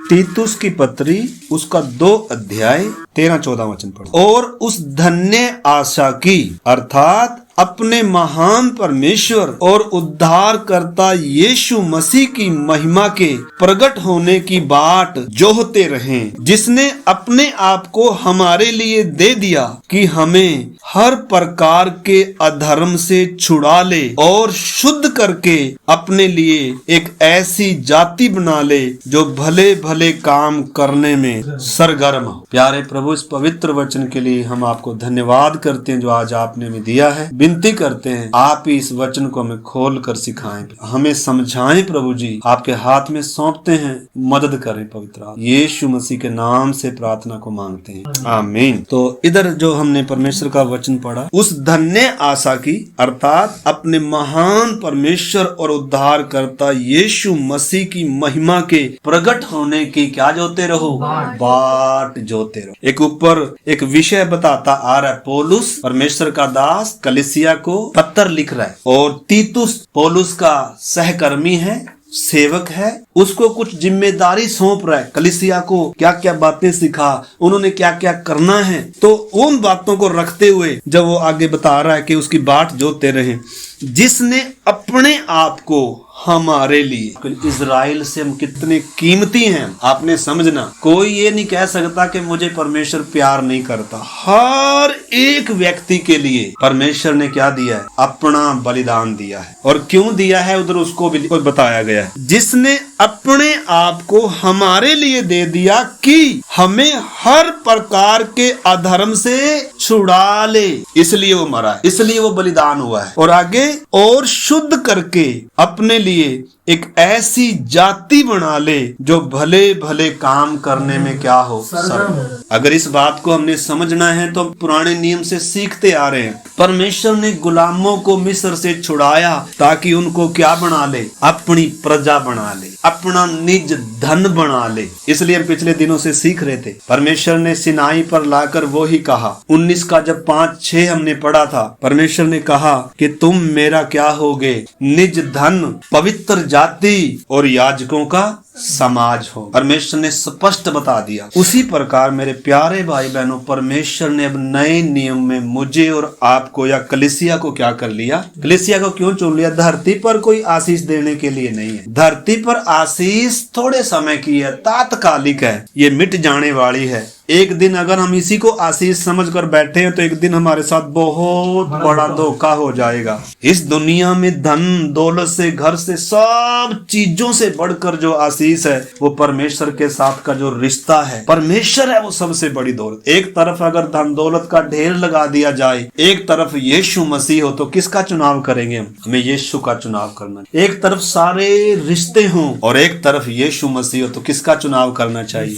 तीतुस की पत्री उसका 2 अध्याय 13-14 वचन पढ़ो। और उस धन्य आशा की अर्थात अपने महान परमेश्वर और उद्धारकर्ता यीशु मसीह की महिमा के प्रकट होने की बाट जोहते रहें, जिसने अपने आप को हमारे लिए दे दिया कि हमें हर प्रकार के अधर्म से छुड़ा ले और शुद्ध करके अपने लिए एक ऐसी जाति बना ले जो भले भले काम करने में सरगर्म हो। प्यारे प्रभु, इस पवित्र वचन के लिए हम आपको धन्यवाद करते हैं जो आज आपने हमें दिया है। विनती करते हैं आप ही इस वचन को हमें खोल कर सिखाएं, हमें समझाएं। प्रभु जी, आपके हाथ में सौंपते हैं, मदद करें। पवित्र यीशु मसीह के नाम से प्रार्थना को मांगते हैं, आमीन। तो इधर जो हमने परमेश्वर का वचन पढ़ा, उस धन्य आशा की अर्थात अपने महान परमेश्वर और उद्धारकर्ता यीशु मसीह की महिमा के प्रकट होने की क्या जोते रहो, बाट जोते रहो। एक ऊपर एक विषय बताता आ रहा है। पौलुस परमेश्वर का दास कलीसिया को पत्र लिख रहा है और तीतुस पौलुस का सहकर्मी है, सेवक है, उसको कुछ जिम्मेदारी सौंप रहा है। कलीसिया को क्या क्या बातें सिखा, उन्होंने क्या क्या करना है। तो उन बातों को रखते हुए जब वो आगे बता रहा है कि उसकी बाट जोते रहे, जिसने अपने आप को हमारे लिए। इजराइल से हम कितने कीमती हैं आपने समझना। कोई ये नहीं कह सकता कि मुझे परमेश्वर प्यार नहीं करता। हर एक व्यक्ति के लिए परमेश्वर ने क्या दिया है, अपना बलिदान दिया है। और क्यों दिया है उधर उसको भी बताया गया है, जिसने अपने आप को हमारे लिए दे दिया कि हमें हर प्रकार के अधर्म से छुड़ा ले। इसलिए वो मरा है, इसलिए वो बलिदान हुआ है। और आगे और शुद्ध करके अपने लिए एक ऐसी जाति बना ले जो भले भले काम करने में क्या हो, सरल। अगर इस बात को हमने समझना है तो पुराने नियम से सीखते आ रहे हैं। परमेश्वर ने गुलामों को मिस्र से छुड़ाया ताकि उनको क्या बना ले, अपनी प्रजा बना ले, अपना निज धन बना ले। इसलिए हम पिछले दिनों से सीख रहे थे। परमेश्वर ने सिनाई पर लाकर वो ही कहा, 19 का जब 5-6 हमने पढ़ा था, परमेश्वर ने कहा कि तुम मेरा क्या होगे, निज धन, पवित्र जाति और याजकों का समाज हो। परमेश्वर ने स्पष्ट बता दिया। उसी प्रकार मेरे प्यारे भाई बहनों, परमेश्वर ने अब नए नियम में मुझे और आपको या कलीसिया को क्या कर लिया। कलीसिया को क्यों चुन लिया? धरती पर कोई आशीष देने के लिए नहीं है। धरती पर आशीष थोड़े समय की है, तात्कालिक है, ये मिट जाने वाली है। एक दिन अगर हम इसी को आशीष समझकर बैठे हैं तो एक दिन हमारे साथ बहुत बड़ा धोखा हो जाएगा। इस दुनिया में धन दौलत से, घर से, सब चीजों से बढ़कर जो आशीष है वो परमेश्वर के साथ का जो रिश्ता है, परमेश्वर है वो सबसे बड़ी दौलत। एक तरफ अगर धन दौलत का ढेर लगा दिया जाए, एक तरफ यीशु मसीह हो, तो किसका चुनाव करेंगे हम? हमें यीशु का चुनाव करना। एक तरफ सारे रिश्ते हों और एक तरफ यीशु मसीह हो, तो किसका चुनाव करना चाहिए?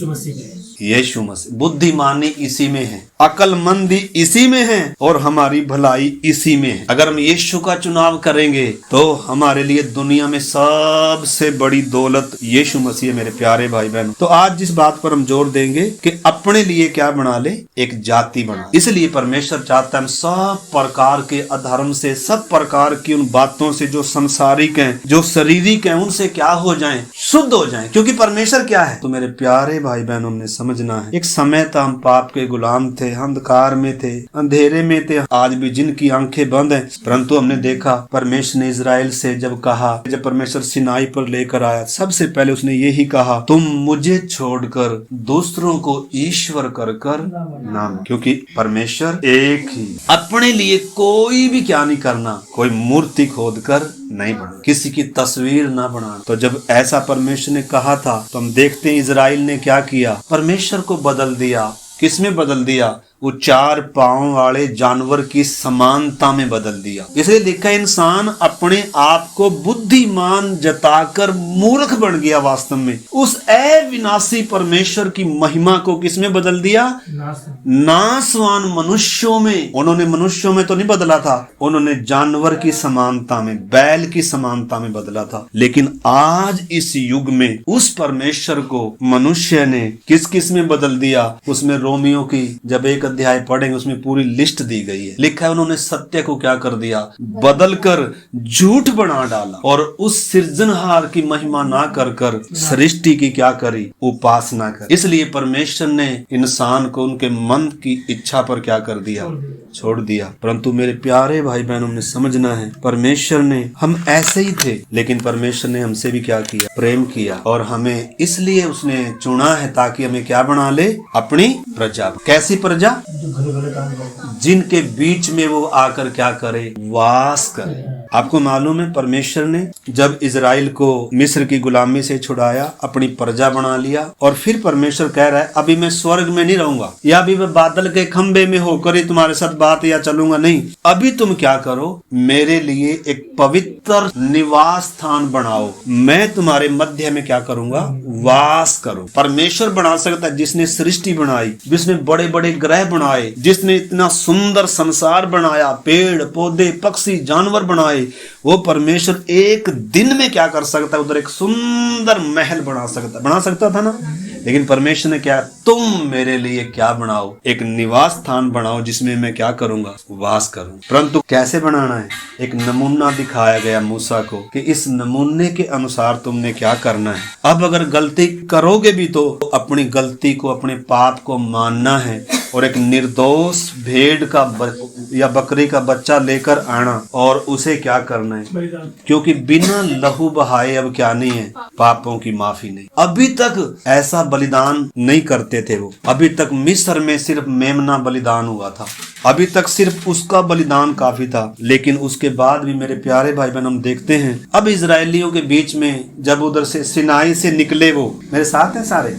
यीशु मसीह। बुद्धिमानी इसी में है, अकलमंदी इसी में है और हमारी भलाई इसी में है। अगर हम यीशु का चुनाव करेंगे तो हमारे लिए दुनिया में सबसे बड़ी दौलत यीशु मसीह है। मेरे प्यारे भाई बहनों, तो आज जिस बात पर हम जोर देंगे कि अपने लिए क्या बना ले, एक जाति बना। इसलिए परमेश्वर चाहता है हम सब प्रकार के अधर्म से, सब प्रकार की उन बातों से जो संसारिक हैं, जो शारीरिक हैं, उनसे क्या हो जाएं, शुद्ध हो जाएं। क्योंकि परमेश्वर क्या है? तो मेरे प्यारे भाई बहनों, हमने समझना है, एक समय था हम पाप के गुलाम थे, अंधकार में थे, अंधेरे में थे। आज भी जिनकी आंखें बंद हैं, परंतु हमने देखा परमेश्वर ने इजराइल से जब कहा, जब परमेश्वर सिनाई पर लेकर आया, सबसे पहले उसने यही कहा, तुम मुझे छोड़कर दूसरों को ईश्वर कर कर नाम। क्योंकि परमेश्वर एक ही, अपने लिए कोई भी क्या नहीं करना, कोई मूर्ति खोद कर नहीं बना, किसी की तस्वीर ना बनाना। तो जब ऐसा परमेश्वर ने कहा था तो हम देखते हैं इजराइल ने क्या किया, परमेश्वर को बदल दिया। किसमें बदल दिया? वो 4 पांव वाले जानवर की समानता में बदल दिया। इसलिए लिखा, इंसान अपने आप को बुद्धिमान जताकर मूर्ख बन गया। वास्तव में उस अविनाशी परमेश्वर की महिमा को किसमें बदल दिया? नासवान मनुष्यों में। उन्होंने मनुष्यों में तो नहीं बदला था, उन्होंने जानवर की समानता में, बैल की समानता में बदला था। लेकिन आज इस युग में उस परमेश्वर को मनुष्य ने किस किस में बदल दिया? उसमें रोमियो की जब 1 अध्याय पढ़ेंगे उसमें पूरी लिस्ट दी गई है। लिखा है उन्होंने सत्य को क्या कर दिया, बदल कर झूठ बना डाला और उस सृजनहार की महिमा ना कर कर सृष्टि की क्या करी, उपासना कर। इसलिए परमेश्वर ने इंसान को उनके मन की इच्छा पर क्या कर दिया, छोड़ दिया। परंतु मेरे प्यारे भाई बहनों ने समझना है, परमेश्वर ने, हम ऐसे ही थे लेकिन परमेश्वर ने हमसे भी क्या किया, प्रेम किया और हमें इसलिए उसने चुना है ताकि हमें क्या बना ले, अपनी प्रजा। कैसी प्रजा, जिनके बीच में वो आकर क्या करे, वास करे। आपको मालूम है परमेश्वर ने जब इजराइल को मिस्र की गुलामी से छुड़ाया, अपनी प्रजा बना लिया और फिर परमेश्वर कह रहा है अभी मैं स्वर्ग में नहीं रहूंगा या अभी मैं बादल के खंबे में होकर ही तुम्हारे साथ बात या चलूंगा, नहीं, अभी तुम क्या करो, मेरे लिए एक पवित्र निवास स्थान बनाओ, मैं तुम्हारे मध्य में क्या करूंगा, वास करो। परमेश्वर बना सकता है, जिसने सृष्टि बनाई, जिसने बड़े बड़े ग्रह बनाए, जिसने इतना सुंदर संसार बनाया, पेड़ पौधे पक्षी जानवर बनाए, वो परमेश्वर एक दिन में क्या कर सकता है, उधर एक सुंदर महल बना सकता था ना। लेकिन परमेश्वर ने क्या, तुम मेरे लिए क्या बनाओ, एक निवास स्थान बनाओ जिसमें मैं क्या करूंगा, वास करूं। परंतु कैसे बनाना है, एक नमूना दिखाया गया मूसा को कि इस नमूने के अनुसार तुमने क्या करना है। अब अगर गलती करोगे भी तो अपनी गलती को, अपने पाप को मानना है और एक निर्दोष भेड़ का या बकरी का बच्चा लेकर आना और उसे क्या करना है, क्योंकि बिना लहू बहाए अब क्या नहीं है, पापों की माफी नहीं। अभी तक ऐसा बलिदान नहीं करते थे वो, अभी तक मिस्र में सिर्फ मेमना बलिदान हुआ था, अभी तक सिर्फ उसका बलिदान काफी था। लेकिन उसके बाद भी मेरे प्यारे भाई बहन हम देखते हैं अब इजरायलियों के बीच में जब उधर से सिनाई से निकले, वो मेरे साथ हैं सारे,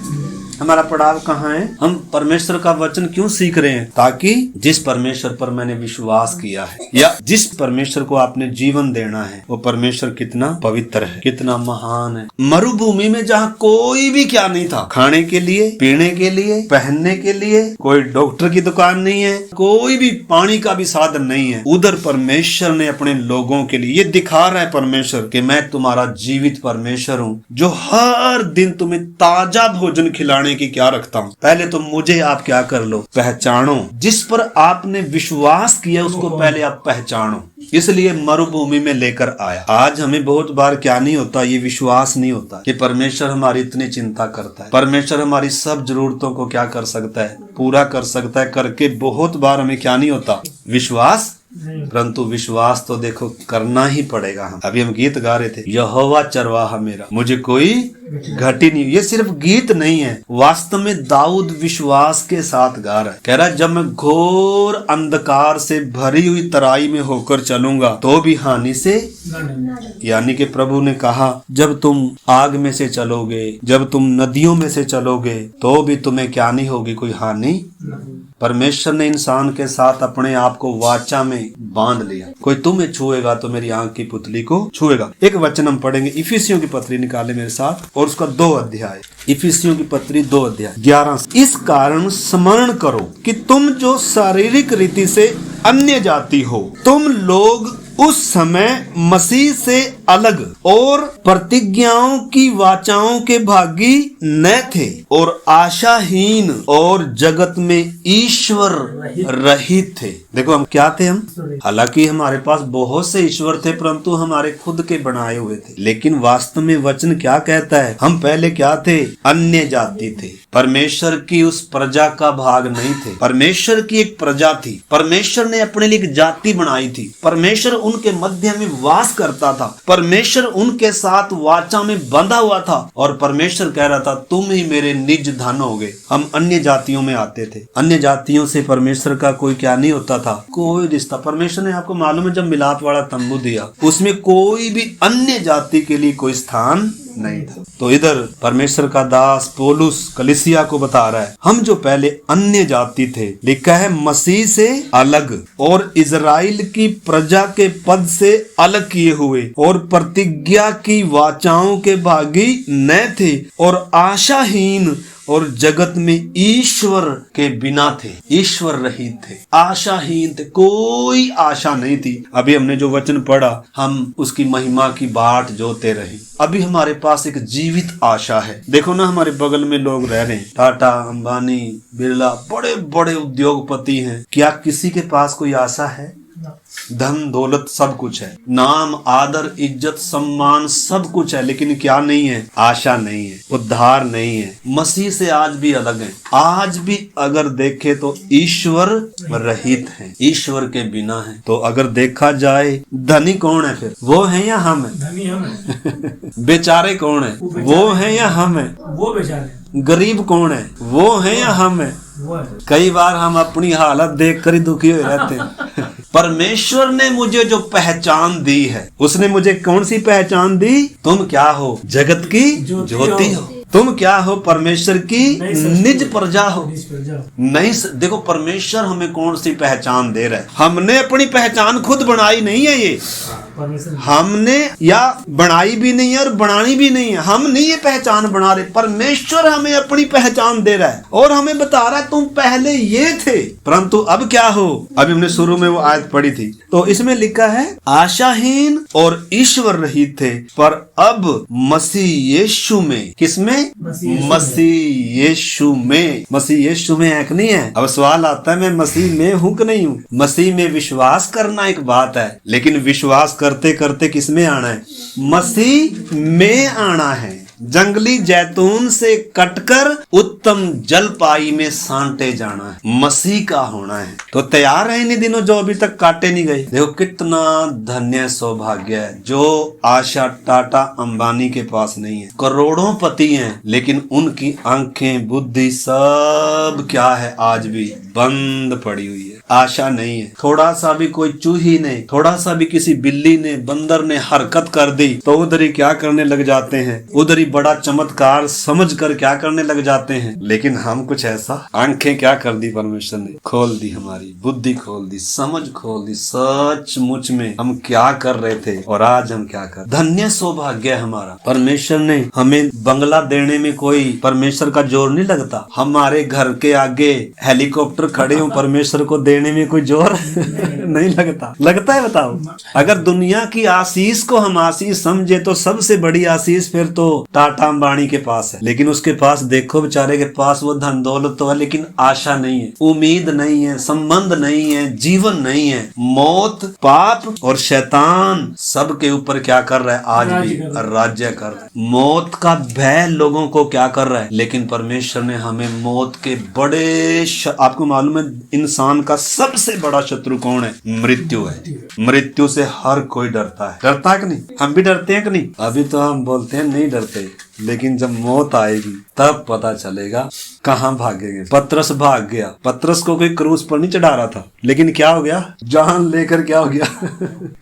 हमारा पड़ाव कहाँ है, हम परमेश्वर का वचन क्यों सीख रहे हैं, ताकि जिस परमेश्वर पर मैंने विश्वास किया है या जिस परमेश्वर को आपने जीवन देना है वो परमेश्वर कितना पवित्र है, कितना महान है। मरुभूमि में जहाँ कोई भी क्या नहीं था, खाने के लिए, पीने के लिए, पहनने के लिए, कोई डॉक्टर की दुकान नहीं है, कोई भी पानी का भी साधन नहीं है, उधर परमेश्वर ने अपने लोगों के लिए ये दिखा रहा है परमेश्वर कि मैं तुम्हारा जीवित परमेश्वर हूँ जो हर दिन तुम्हें ताजा भोजन खिलाने की क्या रखता हूँ। पहले तो मुझे आप क्या कर लो, पहचानो, जिस पर आपने विश्वास किया उसको पहले आप पहचानो। इसलिए मरुभूमि में लेकर आया। आज हमें बहुत बार क्या नहीं होता, ये विश्वास नहीं होता कि परमेश्वर हमारी इतनी चिंता करता है, परमेश्वर हमारी सब जरूरतों को क्या कर सकता है, पूरा कर सकता है। करके बहुत बार हमें क्या नहीं होता, विश्वास। परंतु विश्वास तो देखो करना ही पड़ेगा। हम अभी हम गीत गा रहे थे, यहोवा चरवाहा मेरा, मुझे कोई घटी नहीं। ये सिर्फ गीत नहीं है, वास्तव में दाऊद विश्वास के साथ गा रहा है। कह रहा है जब मैं घोर अंधकार से भरी हुई तराई में होकर चलूंगा तो भी हानि से, यानी कि प्रभु ने कहा जब तुम आग में से चलोगे, जब तुम नदियों में से चलोगे तो भी तुम्हें क्या नहीं होगी, कोई हानि। परमेश्वर ने इंसान के साथ अपने आप को वाचा में बांध लिया, कोई तुम्हें छुएगा तो मेरी आंख की पुतली को छुएगा। एक वचन हम पढ़ेंगे, इफिसियों की पत्री निकाले मेरे साथ और उसका 2 अध्याय, इफिसियों की पत्री 2 अध्याय 11। इस कारण स्मरण करो कि तुम जो शारीरिक रीति से अन्य जाति हो, तुम लोग उस समय मसीह से अलग और प्रतिज्ञाओं की वाचाओं के भागी न थे और आशाहीन और जगत में ईश्वर रहित थे। देखो हम क्या थे, हम हालांकि हमारे पास बहुत से ईश्वर थे परंतु हमारे खुद के बनाए हुए थे। लेकिन वास्तव में वचन क्या कहता है, हम पहले क्या थे, अन्य जाति थे, परमेश्वर की उस प्रजा का भाग नहीं थे। परमेश्वर की एक प्रजा थी, परमेश्वर ने अपने लिए एक जाति बनाई थी, परमेश्वर उनके मध्य में वास करता था, परमेश्वर उनके साथ वाचा में बंधा हुआ था और परमेश्वर कह रहा था तुम ही मेरे निज धन होगे। हम अन्य जातियों में आते थे, अन्य जातियों से परमेश्वर का कोई क्या नहीं होता था, कोई रिश्ता। परमेश्वर ने आपको मालूम है जब मिलाप वाला तंबू दिया उसमें कोई भी अन्य जाति के लिए कोई स्थान नहीं था। तो इधर परमेश्वर का दास पौलुस कलीसिया को बता रहा है हम जो पहले अन्य जाति थे, लिखा है मसीह से अलग और इजराइल की प्रजा के पद से अलग किए हुए और प्रतिज्ञा की वाचाओं के भागी न थे और आशाहीन और जगत में ईश्वर के बिना थे, ईश्वर रहित थे, आशाहीन थे, कोई आशा नहीं थी। अभी हमने जो वचन पढ़ा, हम उसकी महिमा की बाट जोते रहे। अभी हमारे पास एक जीवित आशा है। देखो ना, हमारे बगल में लोग रह रहे हैं, टाटा, अंबानी, बिरला, बड़े बड़े उद्योगपति हैं। क्या किसी के पास कोई आशा है? धन दौलत सब कुछ है, नाम आदर इज्जत सम्मान सब कुछ है, लेकिन क्या नहीं है? आशा नहीं है, उद्धार नहीं है। मसीह से आज भी अलग है। आज भी अगर देखे तो ईश्वर रहित है, ईश्वर के बिना है। तो अगर देखा जाए, धनी कौन है फिर? वो है या हम है? धनी हम है। बेचारे कौन है? वो है या हम है? वो बेचारे। गरीब कौन है? वो है या हम है? वो है। कई बार हम अपनी हालत देख कर ही दुखी हो रहते हैं। परमेश्वर ने मुझे जो पहचान दी है, उसने मुझे कौन सी पहचान दी? तुम क्या हो? जगत की ज्योति हो। तुम क्या हो? परमेश्वर की निज प्रजा हो। नहीं, देखो परमेश्वर हमें कौन सी पहचान दे रहा है। हमने अपनी पहचान खुद बनाई नहीं है, ये हमने या बनाई भी नहीं है और बनानी भी नहीं है। हम नहीं ये पहचान बना रहे, परमेश्वर हमें अपनी पहचान दे रहा है और हमें बता रहा है तुम पहले ये थे, परंतु अब क्या हो? अभी हमने शुरू में वो आयत पढ़ी थी, तो इसमें लिखा है आशाहीन और ईश्वर रहित थे, पर अब मसीह यीशु में। किसमें? मसीह यीशु में। मसीह यीशु में है कि नहीं है? अब सवाल आता है, मैं मसीह में हूँ कि नहीं हूँ? मसीह में विश्वास करना एक बात है, लेकिन विश्वास करते करते किस में आना है? मसीह में आना है। जंगली जैतून से कटकर उत्तम जलपाई में सांटे जाना है, मसीह का होना है। तो तैयार है इन दिनों जो अभी तक काटे नहीं गए। देखो कितना धन्य सौभाग्य है जो आशा टाटा अंबानी के पास नहीं है। करोड़ों पति हैं, लेकिन उनकी आंखें बुद्धि सब क्या है? आज भी बंद पड़ी हुई है, आशा नहीं है। थोड़ा सा भी कोई चूही ने, थोड़ा सा भी किसी बिल्ली ने, बंदर ने हरकत कर दी तो उधर ही क्या करने लग जाते हैं? उधर ही बड़ा चमत्कार समझ कर क्या करने लग जाते हैं। लेकिन हम कुछ ऐसा, आंखें क्या कर दी? परमेश्वर ने खोल दी, हमारी बुद्धि खोल दी, समझ खोल दी। सचमुच में हम क्या कर रहे थे और आज हम क्या कर। धन्य सौभाग्य है हमारा। परमेश्वर ने हमें बंगला देने में कोई परमेश्वर का जोर नहीं लगता। हमारे घर के आगे हेलीकॉप्टर खड़े हो, परमेश्वर को देने में कोई जोर नहीं लगता। लगता है? बताओ। अगर दुनिया की आशीष को हम आशीष समझे तो सबसे बड़ी आशीष फिर तो टाटा अंबानी के पास है। लेकिन उसके पास देखो, बेचारे के पास वो धन दौलत तो है, लेकिन आशा नहीं है, उम्मीद नहीं है, संबंध नहीं है, जीवन नहीं है। मौत, पाप और शैतान सबके ऊपर क्या कर रहा है? आज भी राज्य कर रहा है। मौत का भय लोगों को क्या कर रहा है? लेकिन परमेश्वर ने हमें मौत के बड़े आपको मालूम है इंसान का सबसे बड़ा शत्रु कौन है? मृत्यु है। मृत्यु से हर कोई डरता है। डरता है कि नहीं? हम भी डरते हैं कि नहीं? अभी तो हम बोलते हैं नहीं डरते, लेकिन जब मौत आएगी तब पता चलेगा कहाँ भागेंगे। पतरस भाग गया। पतरस को कोई क्रूस पर नहीं चढ़ा रहा था, लेकिन क्या हो गया? जान लेकर क्या हो गया?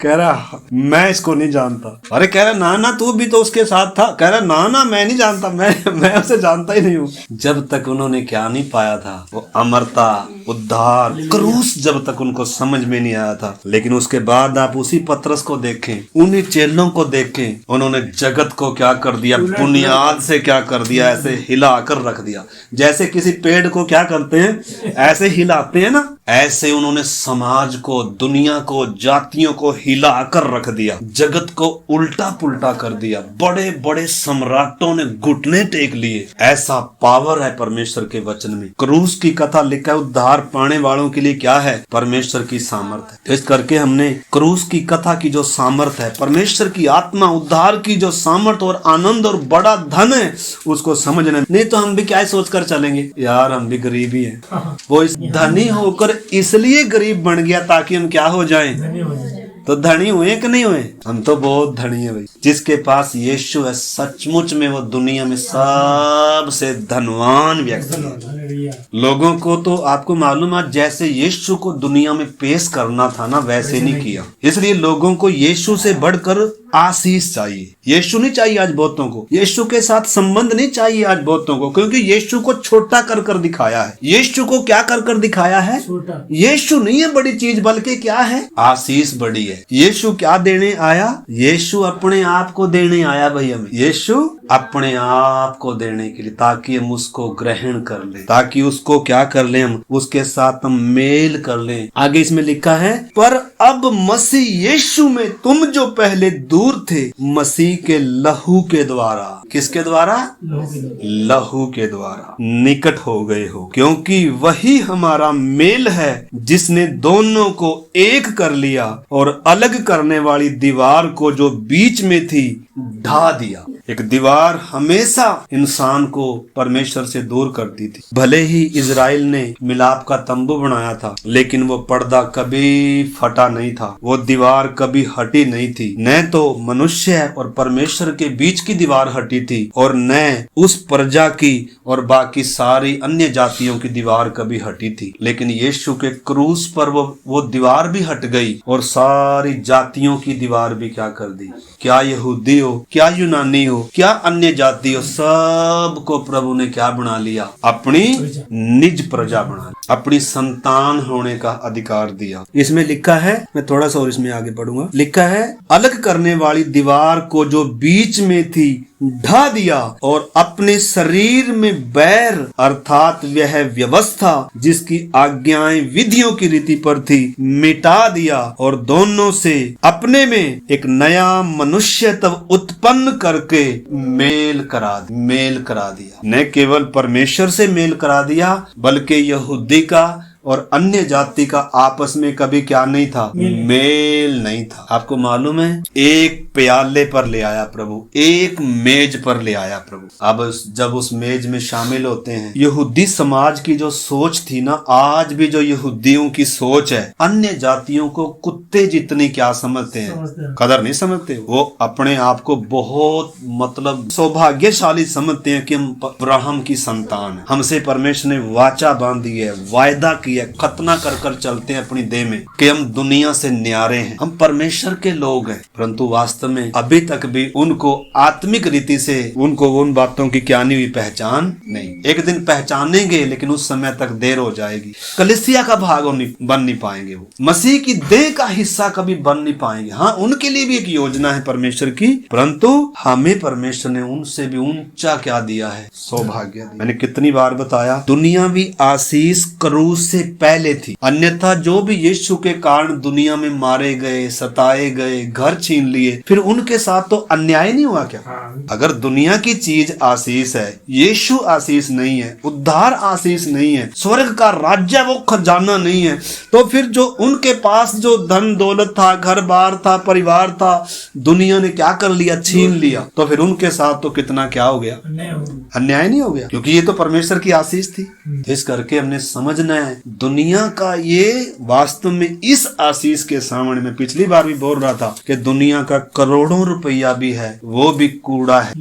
कह रहा मैं इसको नहीं जानता। अरे कह रहा ना ना तू भी तो उसके साथ था। कह रहा ना ना मैं नहीं जानता, मैं उसे जानता ही नहीं हूँ। जब तक उन्होंने क्या नहीं पाया था? वो अमरता, उद्धार, क्रूस जब तक उनको समझ में नहीं आया था। लेकिन उसके बाद आप उसी पतरस को देखें, उन्हीं चेलों को देखें, उन्होंने जगत को क्या कर दिया? बुनियाद से क्या कर दिया? ऐसे हिला कर रख दिया। जैसे किसी पेड़ को क्या करते हैं? ऐसे हिलाते हैं ना, ऐसे उन्होंने समाज को, दुनिया को, जातियों को हिला कर रख दिया। जगत को उल्टा पुल्टा कर दिया। बड़े बड़े सम्राटों ने घुटने टेक लिए। ऐसा पावर है परमेश्वर के वचन में। क्रूस की कथा लिखा है, उद्धार पाने वालों के लिए क्या है? परमेश्वर की सामर्थ है। इस करके हमने क्रूस की कथा की जो सामर्थ है, परमेश्वर की आत्मा, उद्धार की जो सामर्थ और आनंद और बड़ा धन है, उसको समझना। नहीं तो हम भी क्या सोच कर चलेंगे, यार हम भी गरीब ही हैं। वो इस धनी होकर इसलिए गरीब बन गया ताकि हम क्या हो जाएं? तो धनी हुए कि नहीं हुए? हम तो बहुत धनी है भाई। जिसके पास यीशु है, सचमुच में वो दुनिया में सबसे धनवान व्यक्ति है। लोगों को तो आपको मालूम है, जैसे यीशु को दुनिया में पेश करना था ना, वैसे नहीं किया। इसलिए लोगों को यीशु से बढ़कर आशीष चाहिए। यीशु नहीं चाहिए आज बहुतों को। यीशु के साथ संबंध नहीं चाहिए आज बहुतों को, क्योंकि यीशु को छोटा कर दिखाया है। यीशु को क्या कर दिखाया है? यीशु नहीं है बड़ी चीज, बल्कि क्या है? आशीष बड़ी है। है। यीशु क्या देने आया? यीशु अपने आप को देने आया भाई हमें। यीशु अपने आप को देने के लिए, ताकि हम उसको ग्रहण कर लें, ताकि उसको क्या कर लें, हम उसके साथ हम मेल कर लें। आगे इसमें लिखा है, पर अब मसीह यीशु में तुम जो पहले दूर थे, मसीह के लहू के द्वारा, किसके द्वारा? लहू के द्वारा निकट हो गए हो, क्योंकि वही हमारा मेल है जिसने दोनों को एक कर लिया और अलग करने वाली दीवार को जो बीच में थी ढा दिया। एक दीवार हमेशा इंसान को परमेश्वर से दूर करती थी। भले ही इजराइल ने मिलाप का तंबू बनाया था, लेकिन वो पर्दा कभी फटा नहीं था, वो दीवार कभी हटी नहीं थी। न तो मनुष्य और परमेश्वर के बीच की दीवार हटी थी, और न उस प्रजा की और बाकी सारी अन्य जातियों की दीवार कभी हटी थी। लेकिन यीशु के क्रूस पर वो दीवार भी हट गई, और सारी जातियों की दीवार भी क्या कर दी? क्या यहूदी हो, क्या यूनानी हो, क्या अन्य जाति हो, सबको प्रभु ने क्या बना लिया? अपनी निज प्रजा बना लिया, अपनी संतान होने का अधिकार दिया। इसमें लिखा है, मैं थोड़ा सा और इसमें आगे पढ़ूंगा, लिखा है, अलग करने वाली दीवार को जो बीच में थी ढा दिया, और अपने शरीर में बैर अर्थात वह व्यवस्था जिसकी आज्ञाएं विधियों की रीति पर थी मिटा दिया, और दोनों से अपने में एक नया मनुष्य तब उत्पन्न करके मेल करा दिया। न केवल परमेश्वर से मेल करा दिया, बल्कि यहूदी का और अन्य जाति का आपस में कभी क्या नहीं था? मेल नहीं था। आपको मालूम है, एक प्याले पर ले आया प्रभु, एक मेज पर ले आया प्रभु। अब जब उस मेज में शामिल होते हैं, यहूदी समाज की जो सोच थी ना, आज भी जो यहूदियों की सोच है, अन्य जातियों को कुत्ते जितनी क्या समझते हैं? कदर नहीं समझते। वो अपने आप को बहुत मतलब सौभाग्यशाली समझते हैं कि हम अब्राहम की संतान है, हमसे परमेश्वर ने वाचा बांधी है, वायदा की है, खतना कर कर चलते हैं अपनी देह में कि हम दुनिया से न्यारे हैं, हम परमेश्वर के लोग हैं। परंतु वास्तव में अभी तक भी उनको आत्मिक रीति से उनको उन बातों की क्या नहीं हुई? पहचान नहीं। एक दिन पहचानेंगे, लेकिन उस समय तक देर हो जाएगी। कलीसिया का भाग बन नहीं पाएंगे, वो मसीह की देह का हिस्सा कभी बन नहीं पाएंगे। हाँ, उनके लिए भी एक योजना है परमेश्वर की, परंतु हमें परमेश्वर ने उनसे भी ऊंचा क्या दिया है? सौभाग्य। मैंने कितनी बार बताया, दुनियावी आशीष क्रूस से पहले थी, अन्यथा जो भी यीशु के कारण दुनिया में मारे गए, सताए गए, घर छीन लिए, फिर उनके साथ तो अन्याय नहीं हुआ क्या? अगर दुनिया की चीज आशीष है, यीशु आशीष नहीं है, उद्धार आशीष नहीं है, स्वर्ग का राज्य वो खजाना नहीं है, तो फिर जो उनके पास जो धन दौलत था, घर बार था, परिवार था, दुनिया ने क्या कर लिया? छीन लिया। तो फिर उनके साथ तो कितना क्या हो गया? अन्याय नहीं हो गया? क्योंकि ये तो परमेश्वर की आशीष थी। इस करके हमने समझना है, दुनिया का ये वास्तव में इस आशीष के सामने, मैं पिछली बार भी बोल रहा था कि दुनिया का करोड़ों रुपया भी है, वो भी कूड़ा है।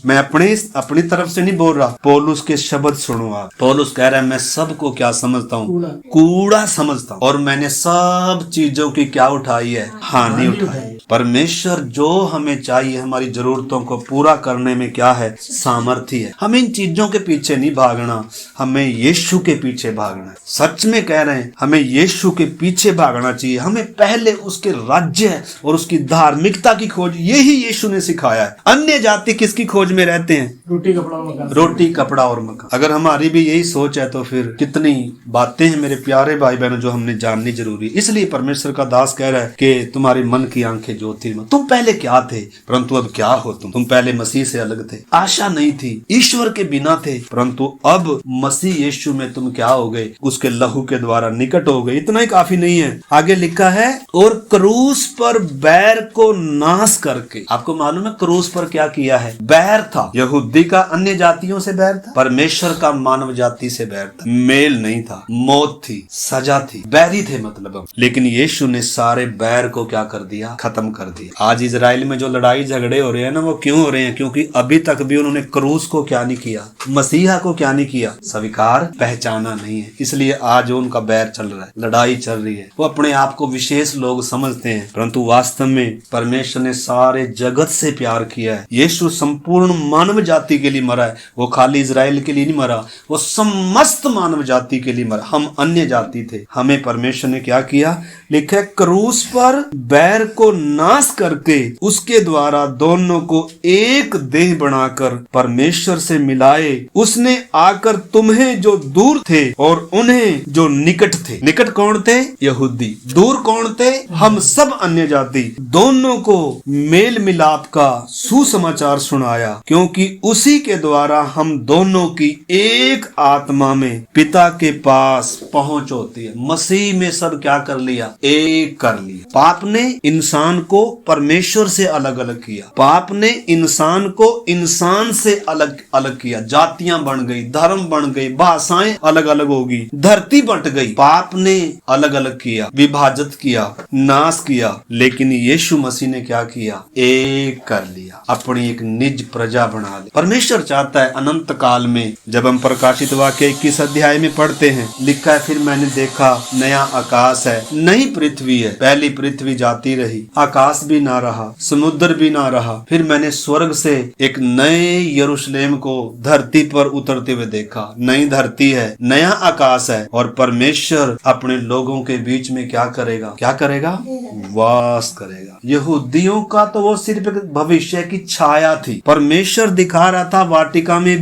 मैं अपनी तरफ से नहीं बोल रहा, पौलुस के शब्द सुनो आप। पौलुस कह रहा है, मैं सबको क्या समझता हूँ? कूड़ा समझता हूँ, और मैंने सब चीजों की क्या उठाई है? हानि उठाई। परमेश्वर जो हमें चाहिए, हमारी जरूरतों को पूरा करने में क्या है? सामर्थ्य है। हमें इन चीजों के पीछे नहीं भागना, हमें यीशु के पीछे भागना है। सच में कह रहे हैं, हमें यीशु के पीछे भागना चाहिए। हमें पहले उसके राज्य और उसकी धार्मिकता की खोज, यही यीशु ने सिखाया है। अन्य जाति किसकी खोज में रहते हैं? रोटी कपड़ा और मकान। अगर हमारी भी यही सोच है तो फिर कितनी बातें हैं मेरे प्यारे भाई बहनों जो हमने जाननी जरूरी। इसलिए परमेश्वर का दास कह रहा है कि तुम्हारी मन की आंखें ज्योति में, तुम पहले क्या थे परंतु अब क्या हो? तुम पहले मसीह से अलग थे, आशा नहीं थी, ईश्वर के बिना थे, परंतु अब मसीह यीशु में तुम क्या हो गए? उसके लहू के द्वारा निकट हो गए। इतना ही काफी नहीं है, आगे लिखा है, और क्रूस पर बैर को नाश करके। आपको मालूम है क्रूस पर क्या किया है? बैर था। यहूदी का अन्य जातियों से बैर था, परमेश्वर का मानव जाति से बैर था। मेल नहीं था, मौत थी, सजा थी, बैरी थे मतलब हम। लेकिन यीशु ने सारे बैर को क्या कर दिया? खत्म खत्म कर दिया। आज इजराइल में जो लड़ाई झगड़े हो रहे हैं ना, वो क्यों हो रहे हैं? क्योंकि अभी तक भी उन्होंने क्रूस को क्या नहीं किया, मसीहा को क्या नहीं किया, स्वीकार पहचाना नहीं है। इसलिए आज उनका बैर चल रहा है, लड़ाई चल रही है। वो अपने आप को विशेष लोग समझते हैं, परंतु वास्तव में परमेश्वर ने सारे जगत से प्यार किया है। यीशु संपूर्ण मानव जाति के लिए मरा है। वो खाली इजराइल के लिए नहीं मरा, वो समस्त मानव जाति के लिए मरा। हम अन्य जाति थे, हमें परमेश्वर ने क्या किया? लिखा है क्रूस पर बैर को नाश करके उसके द्वारा दोनों को एक देह बनाकर परमेश्वर से मिलाए। उसने आकर तुम्हें जो दूर थे और उन्हें जो निकट थे, निकट कौन थे? यहूदी। दूर कौन थे? हम सब अन्य जाति। दोनों को मेल मिलाप का सुसमाचार सुनाया, क्योंकि उसी के द्वारा हम दोनों की एक आत्मा में पिता के पास पहुंच होती है। मसीह में सब क्या कर लिया? एक कर लिया। पाप ने इंसान को परमेश्वर से अलग अलग किया। पाप ने इंसान को इंसान से अलग अलग किया। जातियां बन गई, धर्म बन गई, भाषाएं अलग अलग होगी, धरती बंट गई। पाप ने अलग अलग किया, विभाजित किया, नाश किया। लेकिन यीशु मसीह ने क्या किया? एक कर लिया, अपनी एक निज प्रजा बना ली। परमेश्वर चाहता है अनंत काल में, जब हम प्रकाशित वाक्य 21 अध्याय में पढ़ते हैं, लिखा है फिर मैंने देखा नया आकाश है, नई पृथ्वी है। पहली पृथ्वी जाती रही, आकाश भी ना रहा, समुद्र भी ना रहा। फिर मैंने स्वर्ग से एक नए यरूशलेम को धरती पर उतरते हुए देखा। नई धरती है, नया आकाश है, और परमेश्वर अपने लोगों के बीच में क्या करेगा? क्या करेगा? वास करेगा। यहूदियों का तो वो सिर्फ एक भविष्य की छाया थी। परमेश्वर दिखा रहा था वाटिका में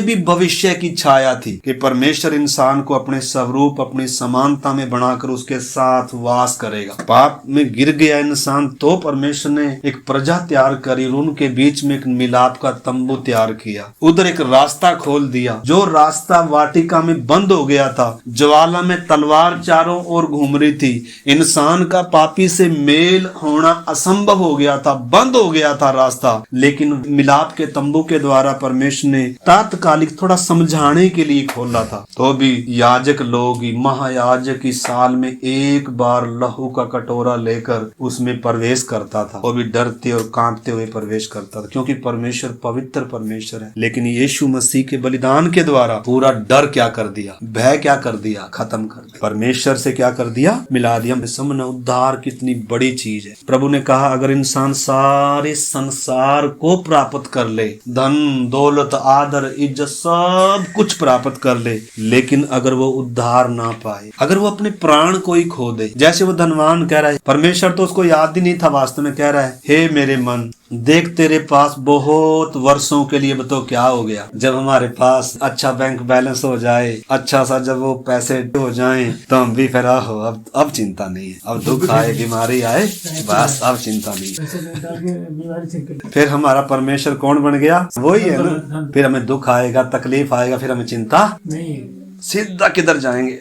भी भविष्य की छाया थी कि परमेश्वर इंसान को अपने स्वरूप, अपनी समानता में बनाकर उसके साथ वास करेगा। पाप में गिर गया इंसान, तो परमेश्वर ने एक प्रजा तैयार करी, उनके बीच में एक मिलाप का तंबू तैयार किया, उधर एक रास्ता खोल दिया। जो रास्ता वाटिका में बंद हो गया था, ज्वाला में तलवार चारों ओर घूम रही थी, इंसान का पापी से मेल होना असंभव हो गया था, बंद हो गया था रास्ता। लेकिन मिलाप के तंबू के द्वारा परमेश्वर ने तात्कालिक थोड़ा समझाने के लिए खोला था। तो भी याजक लोग, महायाजक की साल में एक बार लहू का कटोरा लेकर उसमें प्रवेश करता था। वो भी डरते और कांपते हुए प्रवेश करता था, क्योंकि परमेश्वर पवित्र परमेश्वर है। लेकिन यीशु मसीह के बलिदान के द्वारा पूरा डर क्या कर दिया? भय क्या कर दिया? खत्म कर दिया। परमेश्वर से क्या कर दिया? मिला दिया। समझना उद्धार कितनी बड़ी चीज है। प्रभु ने कहा अगर इंसान सारे संसार को प्राप्त कर ले, धन दौलत आदर इज्जत सब कुछ प्राप्त कर ले, लेकिन अगर वो उद्धार ना पाए, अगर वो अपने प्राण को ही खो दे, जैसे वो धनवान कह रहा है, परमेश्वर तो उसको याद ही नहीं था, वास्तव में कह रहा है हे मेरे मन, देख तेरे पास बहुत वर्षों के लिए तो क्या हो गया, जब हमारे पास अच्छा बैंक बैलेंस हो जाए, अच्छा सा जब वो पैसे हो जाएं, तो हम भी फिर हो अब चिंता नहीं है, अब दुख आए बीमारी आए बस अब चिंता नहीं है। फिर हमारा परमेश्वर कौन बन गया? वही है ना। फिर हमें दुख आएगा, तकलीफ आएगा, फिर हमें चिंता नहीं, सीधा किधर जाएंगे?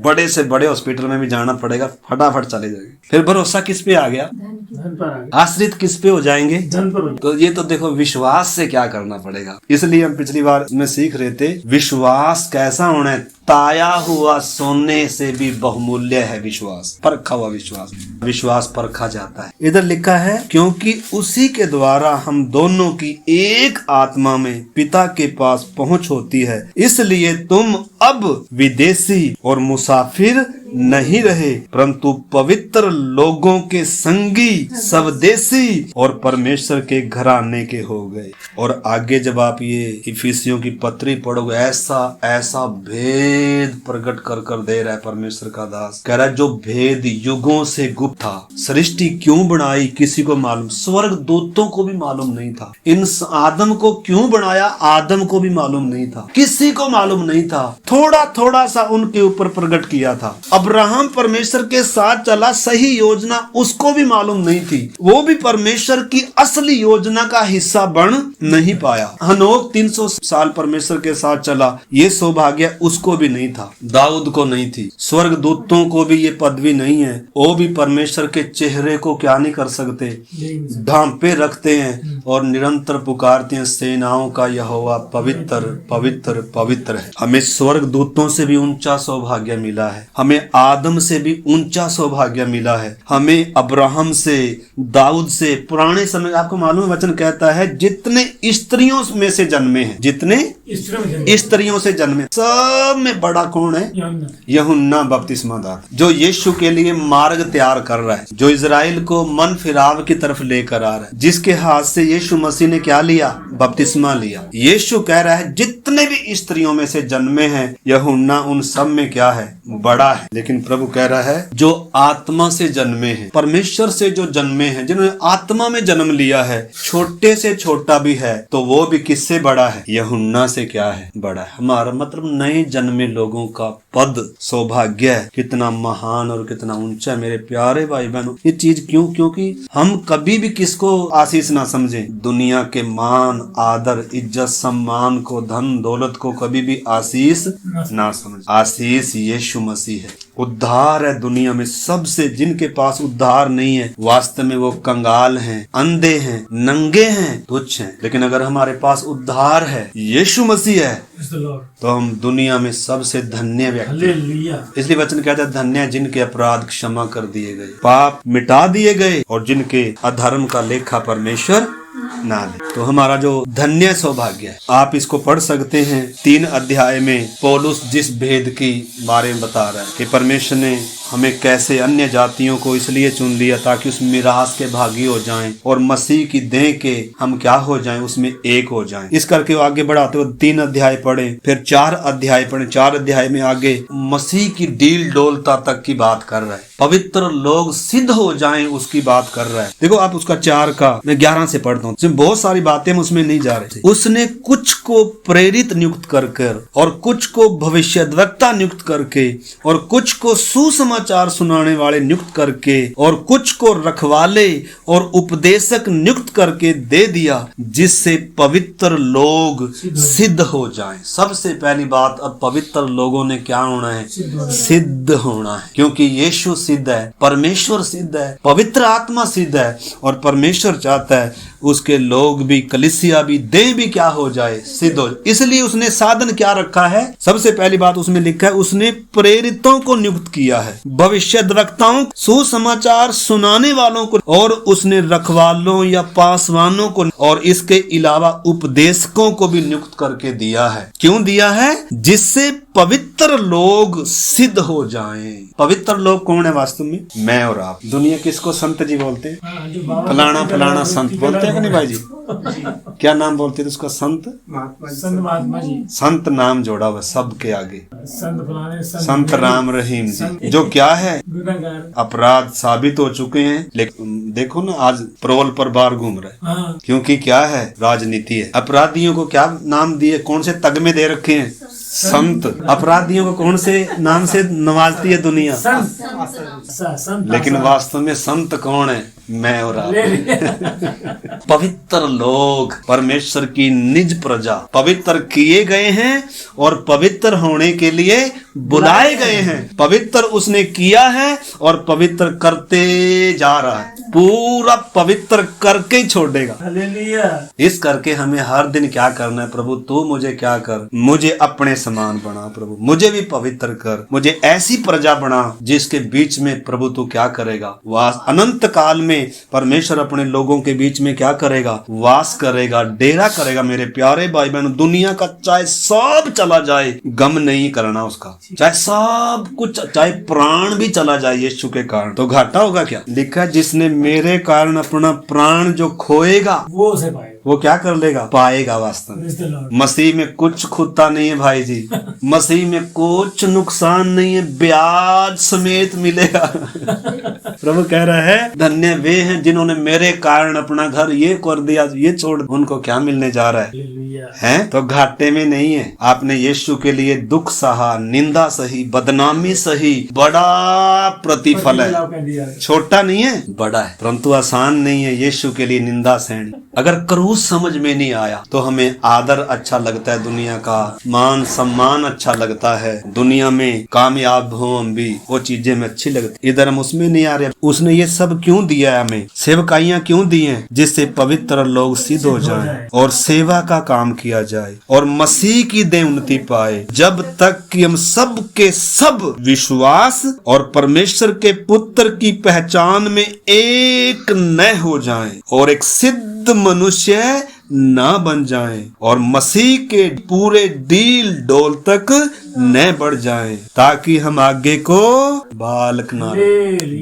बड़े से बड़े हॉस्पिटल में भी जाना पड़ेगा, फटाफट चले जाएंगे। फिर भरोसा किस पे आ गया? धन पर। आश्रित किस पे हो जाएंगे? धन पर। तो ये तो देखो विश्वास से क्या करना पड़ेगा। इसलिए हम पिछली बार में सीख रहे थे विश्वास कैसा होना है। ताया हुआ सोने से भी बहुमूल्य है विश्वास, परखा हुआ विश्वास। विश्वास परखा जाता है। इधर लिखा है क्योंकि उसी के द्वारा हम दोनों की एक आत्मा में पिता के पास पहुंच होती है, इसलिए तुम अब विदेशी और मुसाफिर नहीं रहे, परंतु पवित्र लोगों के संगी, स्वदेशी और परमेश्वर के घराने के हो गए। और आगे जब आप ये इफिसियों की पत्री पढ़ोगे, ऐसा ऐसा भेद प्रकट कर कर दे रहा है परमेश्वर का दास। कह रहा है जो भेद युगों से गुप्त था, सृष्टि क्यों बनाई किसी को मालूम, स्वर्ग दूतों को भी मालूम नहीं था। इन आदम को क्यों बनाया, आदम को भी मालूम नहीं था, किसी को मालूम नहीं था। थोड़ा थोड़ा सा उनके ऊपर प्रकट किया था। अब्राहम परमेश्वर के साथ चला, सही योजना उसको भी मालूम नहीं थी, वो भी परमेश्वर की असली योजना का हिस्सा बन नहीं पाया। हनोक 300 साल परमेश्वर के साथ चला, ये सौभाग्य उसको भी नहीं था, दाऊद को नहीं थी। स्वर्ग दूतों को भी ये पदवी नहीं है, वो भी परमेश्वर के चेहरे को क्या नहीं कर सकते, ढांपे रखते हैं और निरंतर पुकारते हैं सेनाओं का यहोवा पवित्र पवित्र पवित्र है। हमें स्वर्ग दूतों से भी ऊंचा सौभाग्य मिला है, हमें आदम से भी ऊंचा सौभाग्य मिला है, हमें अब्राहम से, दाऊद से, पुराने समय आपको मालूम है वचन कहता है जितने स्त्रियों में से जन्मे हैं, जितने स्त्रियों से जन्मे, सब में बड़ा कौन है? यूहन्ना बपतिस्मादाता, जो यीशु के लिए मार्ग तैयार कर रहा है, जो इजराइल को मन फिराव की तरफ लेकर आ रहा है, जिसके हाथ से यीशु मसीह ने क्या लिया? बपतिस्मा लिया। यीशु कह रहा है जितने भी स्त्रियों में से जन्मे हैं यूहन्ना उन सब में क्या है? बड़ा है। लेकिन प्रभु कह रहा है जो आत्मा से जन्मे हैं, परमेश्वर से जो जन्मे हैं, जिन्होंने आत्मा में जन्म लिया है, छोटे से छोटा भी है तो वो भी किससे बड़ा है? यूहन्ना से क्या है? बड़ा है। हमारा मतलब नए जन्मे लोगों का पद, सौभाग्य है कितना महान और कितना ऊंचा है। मेरे प्यारे भाई बहनों, ये चीज क्यों? क्योंकि हम कभी भी किसको आशीष ना समझें, दुनिया के मान, आदर, इज्जत, सम्मान को, धन दौलत को कभी भी आशीष ना समझ। आशीष यीशु मसीह है, उद्धार है। दुनिया में सबसे जिनके पास उद्धार नहीं है, वास्तव में वो कंगाल हैं, अंधे हैं, नंगे हैं, तुच्छ हैं। लेकिन अगर हमारे पास उद्धार है, यीशु मसीह है, तो हम दुनिया में सबसे धन्य व्यक्ति। इसलिए वचन कहता है धन्य जिनके अपराध क्षमा कर दिए गए, पाप मिटा दिए गए और जिनके अधर्म का लेखा परमेश्वर ना ले। तो हमारा जो धन्य सौभाग्य है, आप इसको पढ़ सकते हैं 3 अध्याय में। पौलुस जिस भेद की बारे में बता रहा है कि परमेश्वर ने हमें कैसे अन्य जातियों को इसलिए चुन लिया ताकि उस मिरास के भागी हो जाएं और मसीह की देह के हम क्या हो जाएं? उसमें एक हो जाएं। इस करके वो आगे बढ़ाते हुए 3 अध्याय पढ़े, फिर 4 अध्याय पढ़े। 4 अध्याय में आगे मसीह की डील डोलता तक की बात कर रहा है, पवित्र लोग सिद्ध हो जाएं उसकी बात कर रहा है। देखो आप उसका 4 का मैं 11 से पढ़ता हूँ, बहुत सारी बातें हम उसमें नहीं जा रहे थे। उसने कुछ को प्रेरित नियुक्त कर और कुछ को भविष्यद्वक्ता नियुक्त करके और कुछ को सुसमाचार सुनाने वाले नियुक्त करके और कुछ को रखवाले और उपदेशक नियुक्त करके दे दिया, जिससे पवित्र लोग सिद्ध हो जाएं। सबसे पहली बात, अब पवित्र लोगों ने क्या होना है? सिद्ध होना है, क्योंकि यीशु सिद्ध है, परमेश्वर सिद्ध है, पवित्र आत्मा सिद्ध है और परमेश्वर चाहता है उसके लोग भी, कलीसिया भी, देह भी क्या हो जाए? सिद्ध हो। इसलिए उसने साधन क्या रखा है? सबसे पहली बात उसमें लिखा है उसने प्रेरितों को नियुक्त किया है, भविष्यद्वक्ताओं, सुसमाचार सुनाने वालों को, और उसने रखवालों या पासवानों को और इसके अलावा उपदेशकों को भी नियुक्त करके दिया है। क्यों दिया है? जिससे पवित्र लोग सिद्ध हो जाएं। पवित्र लोग कौन है वास्तव में? मैं और आप। दुनिया किसको संत जी बोलते हैं? फलाना फलाना संत बोलते हैं कि नहीं भाई जी? क्या नाम बोलते थे उसका? संत महात्मा जी। संत नाम जोड़ा हुआ सबके आगे, संत राम रहीम जी, जो क्या है? अपराध साबित हो चुके हैं, लेकिन देखो ना आज प्रोल पर बार घूम रहे हैं। क्योंकि क्या है? राजनीति है। अपराधियों को क्या नाम दिए? कौन से तगमे दे रखे हैं? संत। अपराधियों को कौन से नाम से नवाजती है दुनिया? लेकिन वास्तव में संत कौन है? मैं और आप। पवित्र लोग, परमेश्वर की निज प्रजा, पवित्र किए गए हैं और पवित्र होने के लिए बुलाए गए हैं। पवित्र उसने किया है और पवित्र करते जा रहा है, पूरा पवित्र करके ही छोड़ेगा। इस करके हमें हर दिन क्या करना है? प्रभु तू मुझे क्या कर? मुझे अपने समान बना प्रभु, मुझे भी पवित्र कर, मुझे ऐसी प्रजा बना जिसके बीच में प्रभु तू क्या करेगा? वास। अनंत काल में परमेश्वर अपने लोगों के बीच में क्या करेगा? वास करेगा, डेरा करेगा। मेरे प्यारे भाई बहनों, दुनिया का चाहे सब चला जाए, गम नहीं करना उसका। चाहे सब कुछ, चाहे प्राण भी चला जाए यीशु के कारण, तो घाटा होगा क्या? लिखा है जिसने मेरे कारण अपना प्राण जो खोएगा वो उसे पाएगा। वो क्या कर लेगा? पाएगा। वास्तव में मसीह में कुछ खुदता नहीं है भाई जी, मसीह में कुछ नुकसान नहीं है, ब्याज समेत मिलेगा। प्रभु कह रहा है धन्य वे हैं जिन्होंने मेरे कारण अपना घर ये कर दिया, ये छोड़, उनको क्या मिलने जा रहा है? तो घाटे में नहीं है। आपने यीशु के लिए दुख सहा, निंदा सही, बदनामी सही, बड़ा प्रतिफल है। छोटा नहीं है, बड़ा है, परंतु आसान नहीं है यीशु के लिए निंदा सहनी। अगर क्रूस समझ में नहीं आया तो हमें आदर अच्छा लगता है, दुनिया का मान सम्मान अच्छा लगता है, दुनिया में कामयाब हो हम भी, वो चीजें हमें अच्छी लगती, इधर हम उसमें नहीं आ रहे। उसने ये सब क्यों दिया है हमें, सेवकाइयां क्यों दी हैं, जिससे पवित्र लोग सिद्ध हो जाएं और सेवा का काम किया जाए और मसीह की देह उन्नति पाए, जब तक कि हम सब के सब विश्वास और परमेश्वर के पुत्र की पहचान में एक न हो जाएं और एक सिद्ध मनुष्य ना बन जाएं और मसीह के पूरे डील डोल तक न बढ़ जाएं, ताकि हम आगे को बालक ना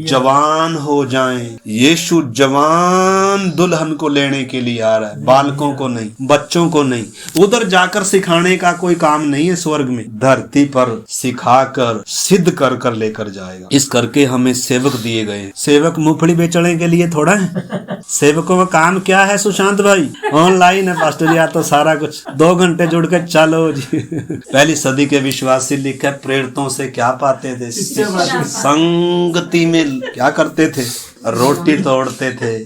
जवान हो जाएं। यीशु जवान दुल्हन को लेने के लिए आ रहा है, बालकों को नहीं, बच्चों को नहीं। उधर जाकर सिखाने का कोई काम नहीं है स्वर्ग में, धरती पर सिखाकर सिद्ध कर कर लेकर जाएगा। इस करके हमें सेवक दिए गए। सेवक मूंगफली बेचने के लिए थोड़ा है। सेवकों का काम क्या है सुशांत भाई? ऑनलाइन है पास्टर जी, तो सारा कुछ 2 घंटे जुड़ के चलो जी। पहली सदी के विश्वासी लिखा प्रेरितों से क्या पाते थे? संगति में क्या करते थे? रोटी तोड़ते थे।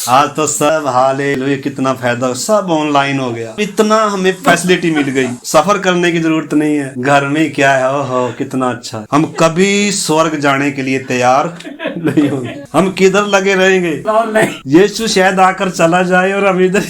आज तो सब हालेलुया, कितना फायदा, सब ऑनलाइन हो गया। इतना हमें फैसिलिटी मिल गई, सफर करने की जरूरत नहीं है, घर में क्या है। ओहो कितना अच्छा। हम कभी स्वर्ग जाने के लिए तैयार नहीं होंगे, हम किधर लगे रहेंगे? यीशु शायद आकर चला जाए और हम इधर।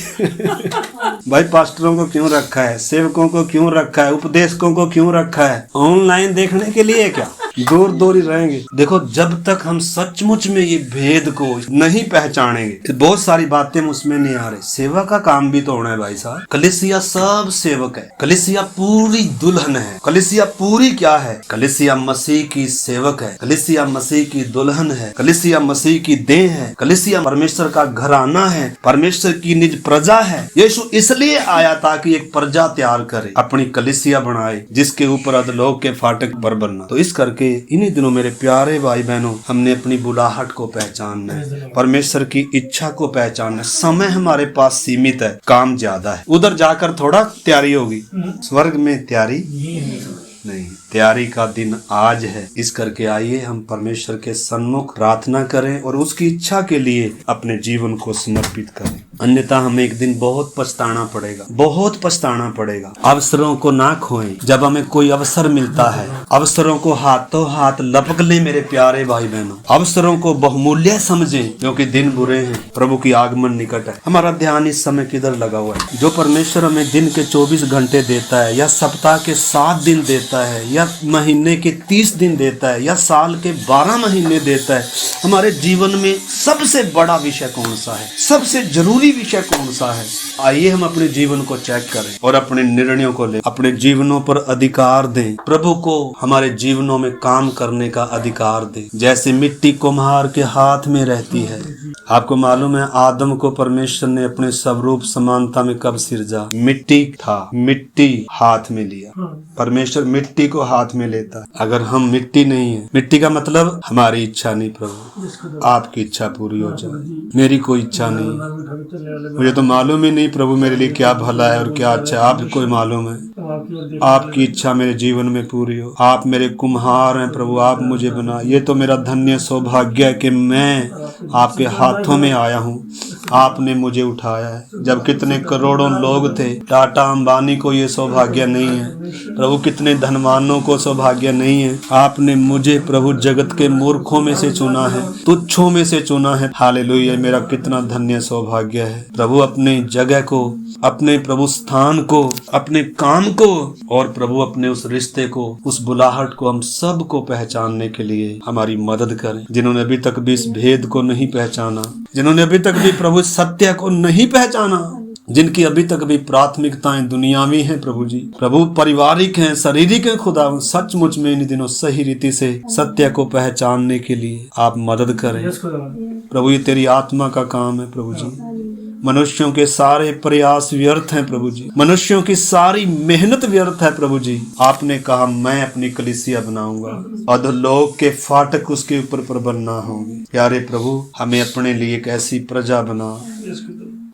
भाई पास्टरों को क्यों रखा है, सेवकों को क्यों रखा है, उपदेशकों को क्यों रखा है? ऑनलाइन देखने के लिए क्या? दूर दूर ही रहेंगे। देखो जब तक हम सचमुच में ये भेद को नहीं पहचानेंगे, बहुत सारी बातें उसमें नहीं आ रही। सेवा का काम भी तो होना है भाई साहब। कलीसिया सब सेवक है, कलीसिया पूरी दुल्हन है। कलीसिया पूरी क्या है? कलीसिया मसीह की सेवक है, कलीसिया मसीह की दुल्हन है, कलीसिया मसीह की देह है, कलीसिया परमेश्वर का घराना है, परमेश्वर की निज प्रजा है। यीशु इसलिए आया ताकि एक प्रजा तैयार करे, अपनी कलीसिया बनाए, जिसके ऊपर अधोलोक के फाटक पर बनना। तो इस करके इन्हीं दिनों मेरे प्यारे भाई बहनों, हमने अपनी बुलाहट को पहचानना है, परमेश्वर की इच्छा को पहचानना है। समय हमारे पास सीमित है, काम ज्यादा है। उधर जाकर थोड़ा तैयारी होगी, स्वर्ग में तैयारी नहीं। तैयारी का दिन आज है। इस करके आइए हम परमेश्वर के सन्मुख प्रार्थना करें और उसकी इच्छा के लिए अपने जीवन को समर्पित करें। अन्यथा हमें एक दिन बहुत पछताना पड़ेगा, बहुत पछताना पड़ेगा। अवसरों को ना खोएं। जब हमें कोई अवसर मिलता है, अवसरों को हाथों हाथ लपक लें मेरे प्यारे भाई बहनों। अवसरों को बहुमूल्य समझें, क्योंकि दिन बुरे हैं, प्रभु की आगमन निकट है। हमारा ध्यान इस समय किधर लगा हुआ है? जो परमेश्वर हमें दिन के 24 घंटे देता है, या सप्ताह के 7 दिन देता है, या महीने के 30 दिन देता है, या साल के 12 महीने देता है, हमारे जीवन में सबसे बड़ा विषय कौन सा है? सबसे जरूरी विषय कौन सा है? आइए हम अपने जीवन को चेक करें और अपने निर्णयों को लें, अपने जीवनों पर अधिकार दें। प्रभु को हमारे जीवनों में काम करने का अधिकार दें। जैसे मिट्टी कुम्हार के हाथ में रहती है। आपको मालूम है आदम को परमेश्वर ने अपने स्वरूप समानता में कब सिरजा? मिट्टी था, मिट्टी हाथ में लिया। परमेश्वर मिट्टी को हाथ में लेता है। अगर हम मिट्टी नहीं है, मिट्टी का मतलब हमारी इच्छा नहीं, प्रभु आपकी इच्छा पूरी हो जाए, मेरी कोई इच्छा नहीं। मुझे तो मालूम ही नहीं प्रभु मेरे लिए क्या भला है और क्या अच्छा है, आपको मालूम है। आपकी इच्छा मेरे जीवन में पूरी हो। आप मेरे कुम्हार हैं प्रभु, आप मुझे बना। ये तो मेरा धन्य सौभाग्य है कि मैं आपके हाथों में आया हूँ, आपने मुझे उठाया है। जब कितने करोड़ों लोग थे, टाटा अंबानी को ये सौभाग्य नहीं है प्रभु, कितने धनवानों को सौभाग्य नहीं है। आपने मुझे प्रभु जगत के मूर्खों में से चुना है, तुच्छों में से चुना है। हालेलुया, मेरा कितना धन्य सौभाग्य है प्रभु। अपने जगह को, अपने प्रभु स्थान को, अपने काम को और प्रभु अपने उस रिश्ते को, उस बुलाहट को हम सब को पहचानने के लिए हमारी मदद करें। जिन्होंने अभी तक भी इस भेद को नहीं पहचाना, जिन्होंने अभी तक भी प्रभु सत्य को नहीं पहचाना, जिनकी अभी तक भी प्राथमिकताएं दुनियावी हैं प्रभु जी, प्रभु पारिवारिक हैं, शारीरिक हैं, खुदा सचमुच में इन दिनों सही रीति से सत्य को पहचानने के लिए आप मदद करें प्रभु। ये तेरी आत्मा का काम है प्रभु जी। मनुष्यों के सारे प्रयास व्यर्थ हैं प्रभु जी, मनुष्यों की सारी मेहनत व्यर्थ है प्रभु जी। आपने कहा मैं अपनी कलीसिया बनाऊंगा, अधोलोक के फाटक उसके ऊपर पर बनना होंगे। प्यारे प्रभु, हमें अपने लिए एक ऐसी प्रजा बना,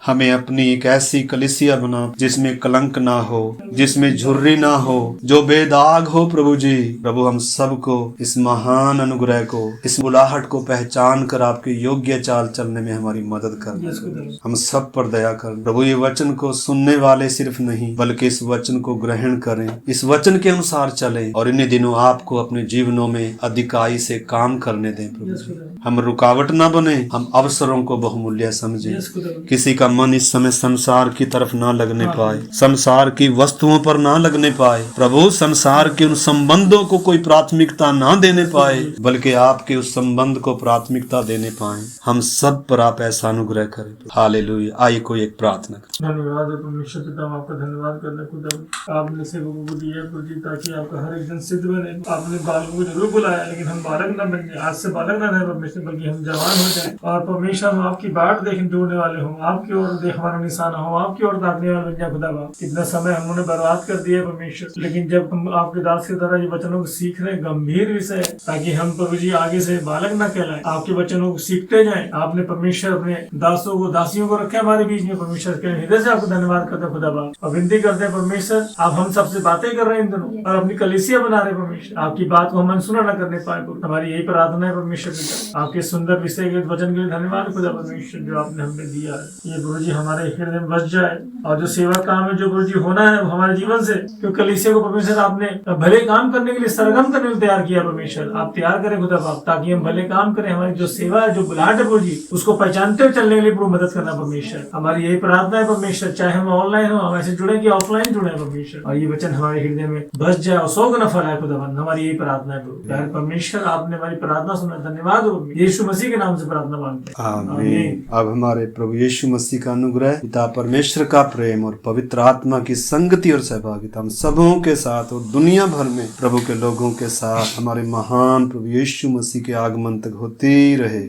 हमें अपनी एक ऐसी कलीसिया बना जिसमें कलंक ना हो, जिसमें झुर्री ना हो, जो बेदाग हो। प्रभु जी, प्रभु हम सबको इस महान अनुग्रह को, इस बुलाहट को पहचान कर आपके योग्य चाल चलने में हमारी मदद कर। हम सब पर दया कर प्रभु। ये वचन को सुनने वाले सिर्फ नहीं, बल्कि इस वचन को ग्रहण करें, इस वचन के अनुसार चलें और इन्हीं दिनों आपको अपने जीवनों में अधिकाई से काम करने दें। प्रभु जी, हम रुकावट ना बने, हम अवसरों को बहुमूल्य समझें। किसी का मन इस समय संसार की तरफ ना लगने पाए, संसार की वस्तुओं पर ना लगने पाए। प्रभु, संसार के उन संबंधों को कोई प्राथमिकता ना देने पाए, बल्कि आपके उस संबंध को प्राथमिकता देने पाए। हम सब पर आप ऐसा अनुग्रह करें। हालेलुया। आइए कोई एक प्रार्थना करें। धन्यवाद है परमेश्वर पिता, हम आपका धन्यवाद करना खुदा। आपने सेवकों को दिया प्रभु जी, ताकि आपका हर एक जन सिद्ध बने। आपने बालकों को जरूर बुलाया, लेकिन हम बालक न बन जाए, आज से बालक न रहे परमेश्वर, बल्कि हम जवान हो जाए और परमेश्वर हम आपकी बाट देखने जोड़ने वाले हों, आपकी ओर देख हमारा निशाना हो, आपकी ओर ताकने वाले बन जाए खुदा। इतना समय हमने बर्बाद कर दिया परमेश्वर, लेकिन जब हम आपके दास की तरह ये वचनों को सीख रहे, गंभीर विषय, ताकि हम प्रभु जी आगे से बालक न कहलाए, आपके वचनों को सीखते जाएं। आपने परमेश्वर अपने दासों को, दासियों को रखे हमारे बीच में परमेश्वर के हृदय से आपको धन्यवाद करते खुदा बाप, और विनती करते हैं परमेश्वर, आप हम सबसे बातें कर रहे हैं इन दिनों और अपनी कलीसिया बना रहे परमेश्वर, आपकी बात को हम अनसुना न करने पाए। हमारी यही प्रार्थना है परमेश्वर पिता। आपके सुंदर विषय के वचन के लिए धन्यवाद खुदा परमेश्वर, जो आपने हमें दिया है। ये प्रभु जी हमारे हृदय में बस जाए, और जो सेवा काम है जो प्रभु जी होना है हमारे जीवन से, क्योंकि कलीसिया को परमेश्वर आपने भले काम करने के लिए, सरगम करने के लिए तैयार किया परमेश्वर। आप तैयार करें खुदा बाप, ताकि हम भले काम करें। हमारी जो सेवा है, जो बुलाहट है प्रभु जी, उसको पहचानते हुए चलने के लिए प्रभु मदद करना परमेश्वर। हमारी यही प्रार्थना है परमेश्वर, चाहे हम ऑनलाइन हो, हम ऐसे जुड़े कि ऑफलाइन जुड़े परमेश्वर, और ये वचन हमारे हृदय में बस जाए और 100 गुना फैलाए खुदावन। हमारी यही प्रार्थना है प्रभु परमेश्वर, आपने हमारी प्रार्थना सुना, धन्यवाद हो। यीशु मसीह के नाम से प्रार्थना मांगते हैं, आमीन। अब हमारे प्रभु यीशु मसीह का अनुग्रह, पिता परमेश्वर का प्रेम और पवित्र आत्मा की संगति और सहभागिता हम सबों के साथ और दुनिया भर में प्रभु के लोगों के साथ हमारे महान प्रभु यीशु मसीह के आगमन तक होती रहे।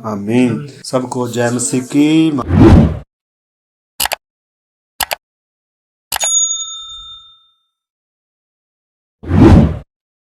आमीन। सबको जय मसीह की।